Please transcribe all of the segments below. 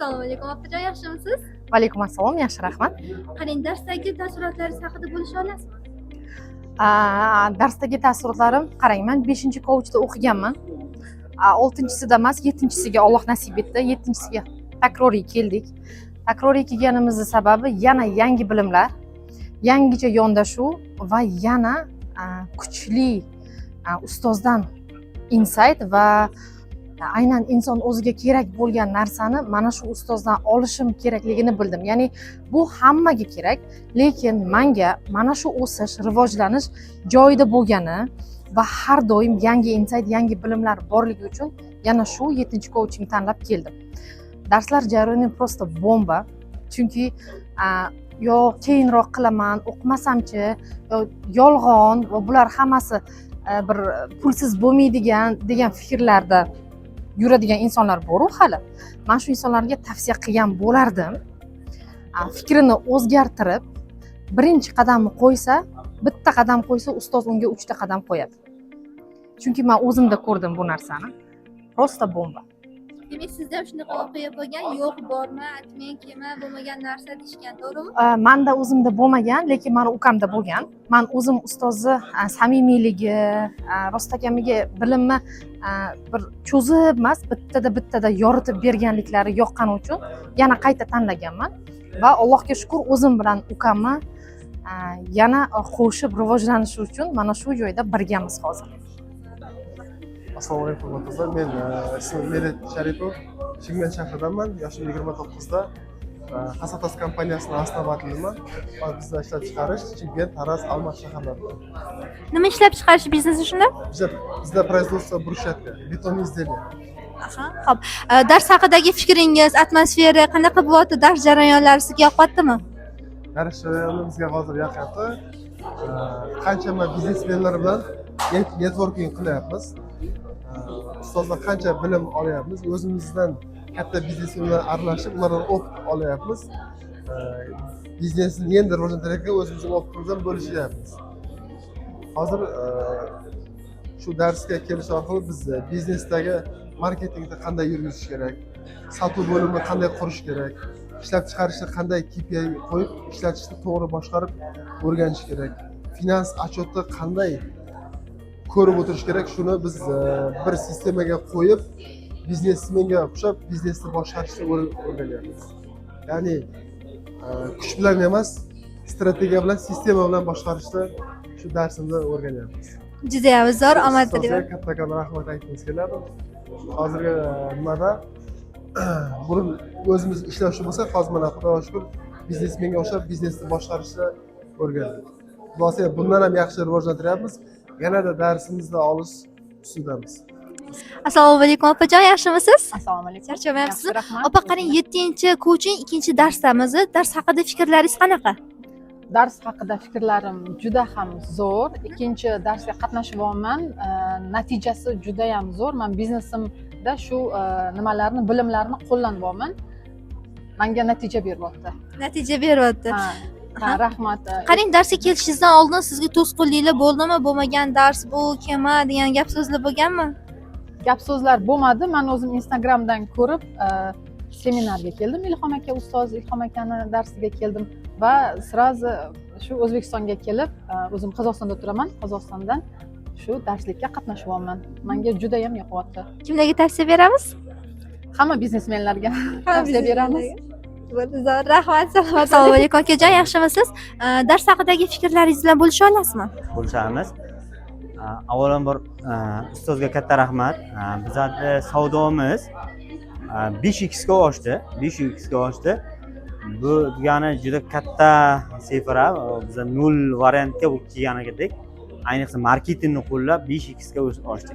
Assalomu alaykum opajon, yaxshimisiz? Va alaykum assalom, yaxshi rahmat. Qarang, darsdagi taassurotlaringiz haqida bo'lisha olasizmi? Darsdagi taassurotlarim, qarang, men 5-coachda o'qiganman. 6-sida emas, 7-siga Alloh nasib etdi. 7-siga takroriy keldik. Takroriy kelganimizning sababi yana yangi bilimlar, yangicha yondashuv va yana kuchli ustozdan insight va aynan inson o'ziga kerak bo'lgan narsani mana shu ustozdan olishim kerakligini bildim. Ya'ni bu hammaga kerak, lekin menga mana shu o'sish, rivojlanish joyida bo'lgani va har doim yangi insight, yangi bilimlar borligi uchun yana shu 7-coaching tanlab keldim. Darslar jarayoni prosta bomba. Chunki yo keyinroq qilaman, o'qimasamchi, yo yolg'on va bular hammasi bir pulsiz bo'lmaydigan degan fikrlarda yuradigan insonlar bor-u hali. Men shu insonlarga tavsiya qilgan bo'lardim. Fikrini o'zgartirib, birinchi qadamni qo'ysa, bitta qadam qo'ysa, ustoz unga 3ta qadam qo'yadi. Chunki men o'zimda ko'rdim bu narsani. Prosta bomba. Demak, sizda ham shunaqa voqea bo'lgan, yo'q, borma, aytmang, kelma, bo'lmagan narsa deyishgan, to'g'rimi? Menda o'zimda bo'lmagan, lekin meni ukamda bo'lgan. Men o'zim ustozni samimiyligi, rostakamiga bilimni bir cho'zib emas, bittada yoritib berganliklari yoqqani uchun yana qayta tanlaganman va Allohga shukr, o'zim bilan ukamni yana qo'shib rivojlanishi uchun mana shu joyda birgamiz hozir. Assalomu alaykum o'rtoqlar. Men ismim Medet Sharipov. Chimkent shahridanman. Yoshim 29da. Hasatas kompaniyasining основательiman. Bizda ishlab chiqarish Chimkent, Taraz, Almat shaharlarida. Nima ishlab chiqarish biznesi shunda? Bizda производство брусчатка, beton изделия. Xo'p. Dars haqidagi fikringiz, atmosfera qanaqa bo'lyapti? Dars jarayonlari sizga yoqyaptimi? Dars jarayonimizga hozir yoqyapti. Qanchama biznesmenlar bilan networking qilyapmiz. Ustozlar qancha bilim olyapmiz, o'zimizdan katta biznesmenlar aralashib, ulardan opit olyapmiz. Biznesni endi rivojlantirishga o'zimizning opitimizdan bo'lishyapmiz. Hozir shu darsga kelish orqali biz biznesdagi marketingda qanday yurgizish kerak, sotuv bo'limini qanday qurish kerak, ishlab chiqarishda qanday KPI qo'yib, ishlatishni to'g'ri boshqarib o'rganish kerak, finans отчетni qanday ko'rib o'tirish kerak, shuni biz bir sistemaga qo'yib, biznesmenga o'xshab biznesni boshqarishni o'rganyapmiz. Ya'ni kuch bilan emas, strategiya bilan, sistema bilan boshqarishni shu darsimizda o'rganyapmiz. Juda ham zo'r, omad tilayman. Kattakon rahmat aytimiz keladi. Hozirgi nimada burun o'zimiz ishlashib bo'lsa, hozir mana Xudoga shukr, biznesmenga o'xshab biznesni boshqarishni o'rgandik. Xulosa bundan ham yaxshi rivojlantiryapmiz. Yanada darsimizni olish ustidamiz. Assalomu alaykum opajon, yaxshimisiz? Assalomu alaykum. Charchamayapsizmi? Opa, qarang, 7-coaching 2-darsdamiz. Dars haqida fikrlaringiz qanaqa? Dars haqida fikrlarim juda ham zo'r. 2-darsga qatnashyapman. Natijasi juda ham zo'r. Men biznesimda shu nimalarni, bilimlarni qo'llanyapman. Menga natija beryapti. Natija beryapti. Ha, rahmat. Qarang, darsga kelishingizdan oldin sizga to'sqinliklar bo'ldimi? Bo'lmagan dars bu, kelma degan gap so'zlar bo'lganmi? Gap so'zlar bo'lmadi. Men o'zim Instagramdan ko'rib seminarga keldim. Ilhom aka ustoz Ilhom akani darsiga keldim va sirazi shu O'zbekistonga kelib, o'zim Qozog'istonda turaman. Qozog'istondan shu darslikka qatnashyapman. Menga juda ham yoqyapti. Kimlarga tavsiya beramiz? Hamma biznesmenlarga tavsiya beramiz. Rahmat, assalomu alaykum akajon, yaxshimisiz? Dars haqidagi fikrlaringiz bilan bo'lisha olasizmi? Bo'lishamiz. Avvalambor ustozga katta rahmat. Bizning savdomiz 5x ga oshdi. 5x ga oshdi. Bu degani juda katta sifra. Biz 0 variantga kelganidek. Ayniqsa marketingni qo'llab 5x ga oshdi.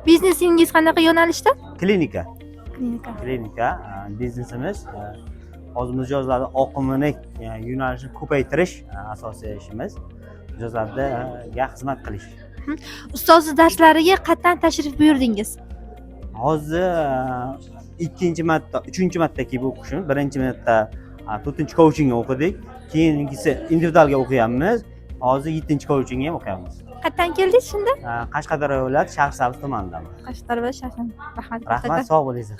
Biznesingiz qanaqa yo'nalishda? Klinika biznesimiz. Hozir mijozlarni oqimini, yo'nalishini ko'paytirish asosiy ishimiz. Mijozlarga xizmat qilish. Ustozni darslariga qatdan tashrif buyurdingiz? Hozir 2-marta, 3-marta kelib o'qishim. 1-marta 4-coachingni o'qidik. Keyingisi individualga o'qiyapmiz. Hozir 7-coachingni ham o'qiyapmiz. Qatdan keldingiz shunda? Qashqadaryo viloyati Sharqsabz tumanidan. Qashqadaryo va Shahar. Rahmat. Rahmat, sog' bo'linglar.